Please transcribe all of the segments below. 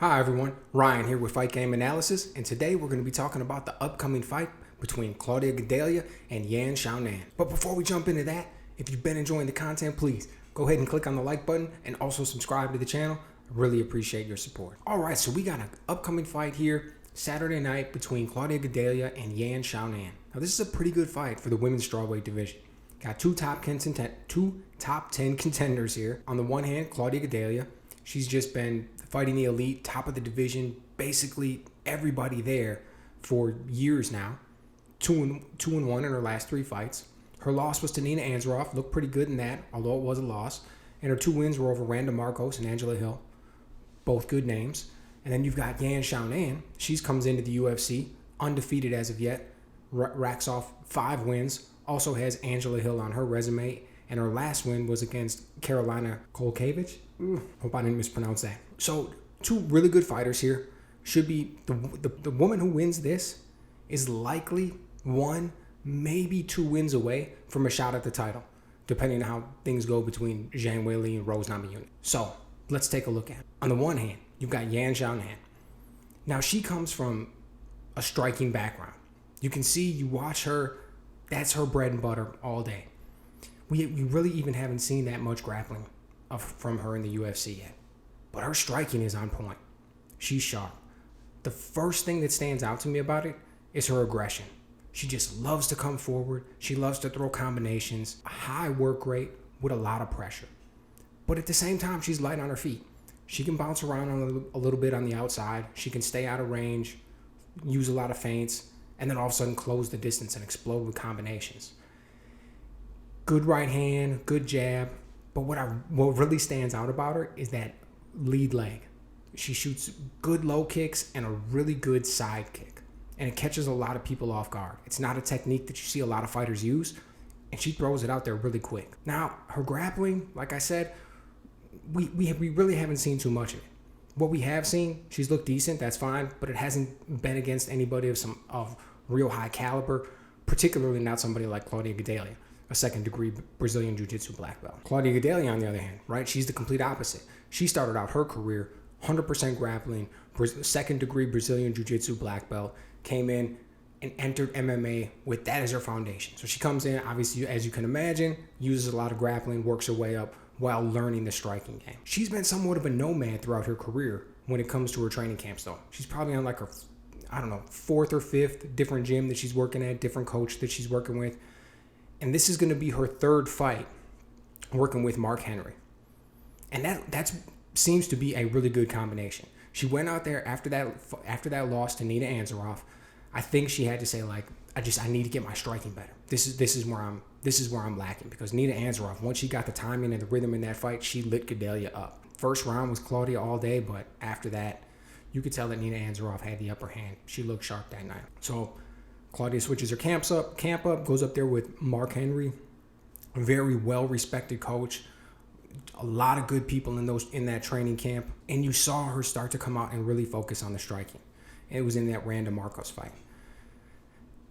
Hi everyone, Ryan here with Fight Game Analysis, and today we're going to be talking about the upcoming fight between Claudia Gadelha and Xiaonan. But before we jump into that, if you've been enjoying the content, please go ahead and click on the like button and also subscribe to the channel. I really appreciate your support. Alright, so we got an upcoming fight here Saturday night between Claudia Gadelha and Xiaonan. Now this is a pretty good fight for the women's strawweight division. Got two top 10 contenders here. On the one hand, Claudia Gadelha. She's just been fighting the elite, top of the division, basically everybody there for years now. 2-1 in her last three fights. Her loss was to Nina Ansaroff, looked pretty good in that, although it was a loss. And her two wins were over Randa Marcos and Angela Hill, both good names. And then you've got Xiaonan. She comes into the UFC, undefeated as of yet, racks off 5 wins, also has Angela Hill on her resume, and her last win was against Carolina Kolkevich. Hope I didn't mispronounce that. So two really good fighters here. Should be the woman who wins this is likely 1, maybe 2 wins away from a shot at the title, depending on how things go between Zhang Weili and Rose Namajunas. So let's take a look at it. On the one hand, you've got Xiaonan. Now she comes from a striking background. You can see, you watch her, that's her bread and butter all day. We really even haven't seen that much grappling from her in the UFC yet. But her striking is on point. She's sharp. The first thing that stands out to me about it is her aggression. She just loves to come forward. She loves to throw combinations, a high work rate with a lot of pressure. But at the same time, she's light on her feet. She can bounce around a little bit on the outside. She can stay out of range, use a lot of feints, and then all of a sudden close the distance and explode with combinations. Good right hand, good jab. But what really stands out about her is that lead leg. She shoots good low kicks and a really good side kick. And it catches a lot of people off guard. It's not a technique that you see a lot of fighters use, and she throws it out there really quick. Now, her grappling, like I said, we really haven't seen too much of it. What we have seen, she's looked decent, that's fine, but it hasn't been against anybody of real high caliber, particularly not somebody like Claudia Gadelha, a second-degree Brazilian Jiu-Jitsu black belt. Claudia Gadelha, on the other hand, right, she's the complete opposite. She started out her career 100% grappling, second-degree Brazilian Jiu-Jitsu black belt, came in and entered MMA with that as her foundation. So she comes in, obviously, as you can imagine, uses a lot of grappling, works her way up while learning the striking game. She's been somewhat of a nomad throughout her career when it comes to her training camps, though. She's probably on like her, 4th or 5th different gym that she's working at, different coach that she's working with. And this is going to be her 3rd fight working with Mark Henry. And that seems to be a really good combination. She went out there after that loss to Nina Ansaroff. I think she had to say, like, I need to get my striking better. This is where I'm lacking, because Nina Ansaroff, once she got the timing and the rhythm in that fight, she lit Gadelha up. First round was Claudia all day, but after that, you could tell that Nina Ansaroff had the upper hand. She looked sharp that night. So Claudia switches her camp up, goes up there with Mark Henry, a very well-respected coach, a lot of good people in that training camp, and you saw her start to come out and really focus on the striking. It was in that Randa Marcos fight.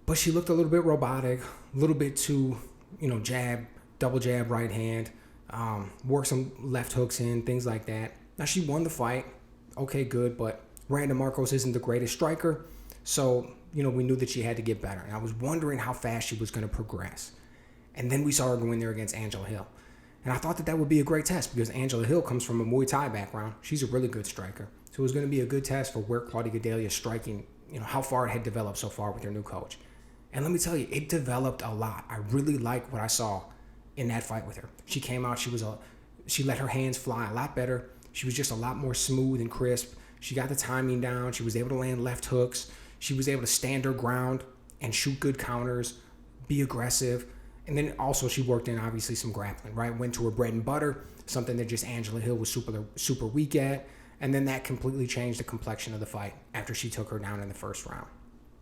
But she looked a little bit robotic, a little bit too, jab, double jab, right hand, worked some left hooks in, things like that. Now, she won the fight. Okay, good, but Randa Marcos isn't the greatest striker, so we knew that she had to get better. And I was wondering how fast she was going to progress. And then we saw her go in there against Angela Hill. And I thought that would be a great test, because Angela Hill comes from a Muay Thai background. She's a really good striker. So it was going to be a good test for where Claudia Gadelha's striking, how far it had developed so far with her new coach. And let me tell you, it developed a lot. I really like what I saw in that fight with her. She came out, she let her hands fly a lot better. She was just a lot more smooth and crisp. She got the timing down. She was able to land left hooks. She was able to stand her ground and shoot good counters, be aggressive. And then also she worked in, obviously, some grappling, right? Went to her bread and butter, something that just Angela Hill was super weak at. And then that completely changed the complexion of the fight after she took her down in the first round.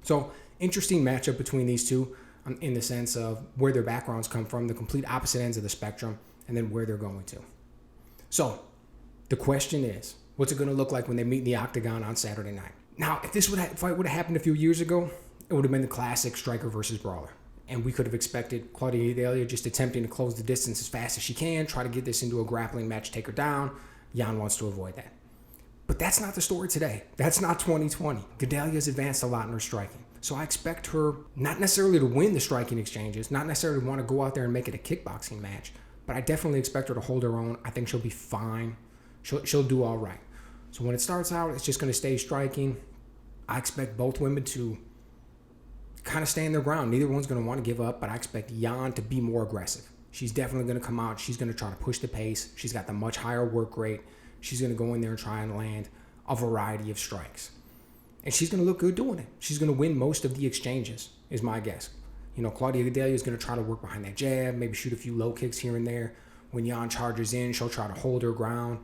So interesting matchup between these two in the sense of where their backgrounds come from, the complete opposite ends of the spectrum, and then where they're going to. So the question is, what's it going to look like when they meet in the octagon on Saturday night? Now, if this fight would have happened a few years ago, it would have been the classic striker versus brawler. And we could have expected Claudia Gadelha just attempting to close the distance as fast as she can, try to get this into a grappling match, take her down. Jan wants to avoid that. But that's not the story today. That's not 2020. Gadelha's advanced a lot in her striking. So I expect her not necessarily to win the striking exchanges, not necessarily want to go out there and make it a kickboxing match, but I definitely expect her to hold her own. I think she'll be fine. She'll do all right. So when it starts out, it's just going to stay striking. I expect both women to kind of stand their ground. Neither one's going to want to give up, but I expect Yan to be more aggressive. She's definitely going to come out. She's going to try to push the pace. She's got the much higher work rate. She's going to go in there and try and land a variety of strikes. And she's going to look good doing it. She's going to win most of the exchanges, is my guess. Claudia Gadelha is going to try to work behind that jab, maybe shoot a few low kicks here and there. When Yan charges in, she'll try to hold her ground,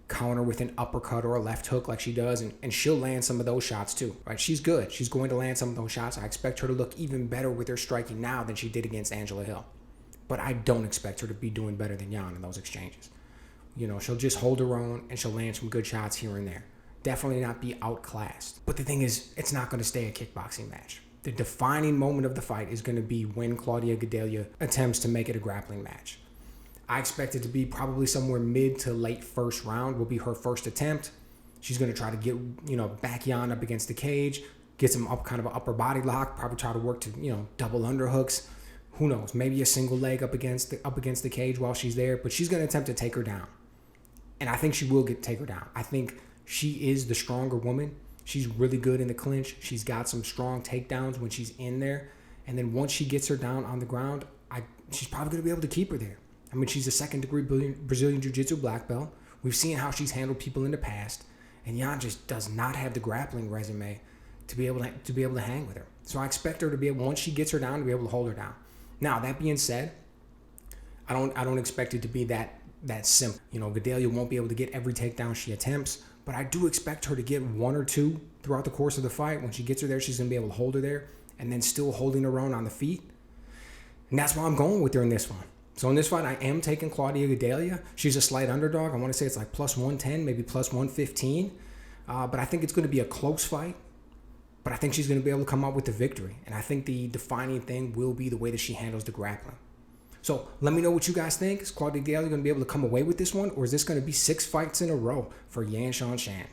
counter with an uppercut or a left hook like she does, and she'll land some of those shots too, right? She's good. She's going to land some of those shots. I expect her to look even better with her striking now than she did against Angela Hill. But I don't expect her to be doing better than Yan in those exchanges. She'll just hold her own and she'll land some good shots here and there. Definitely not be outclassed. But the thing is, it's not going to stay a kickboxing match. The defining moment of the fight is going to be when Claudia Gadelha attempts to make it a grappling match. I expect it to be probably somewhere mid to late first round will be her first attempt. She's going to try to get, back Yan up against the cage, get some kind of an upper body lock, probably try to work to, double underhooks. Who knows? Maybe a single leg up against the cage while she's there, but she's going to attempt to take her down. And I think she will take her down. I think she is the stronger woman. She's really good in the clinch. She's got some strong takedowns when she's in there. And then once she gets her down on the ground, she's probably going to be able to keep her there. I mean, she's a second-degree Brazilian Jiu-Jitsu black belt. We've seen how she's handled people in the past. And Yan just does not have the grappling resume to be able to hang with her. So I expect her to be able, once she gets her down, to be able to hold her down. Now, that being said, I don't expect it to be that simple. Gadelha won't be able to get every takedown she attempts, but I do expect her to get one or two throughout the course of the fight. When she gets her there, she's going to be able to hold her there and then still holding her own on the feet. And that's why I'm going with her in this one. So in this fight, I am taking Claudia Gadelha. She's a slight underdog. I want to say it's like plus 110, maybe plus 115. But I think it's going to be a close fight. But I think she's going to be able to come out with the victory. And I think the defining thing will be the way that she handles the grappling. So let me know what you guys think. Is Claudia Gadelha going to be able to come away with this one? Or is this going to be 6 fights in a row for Yan Xiaonan?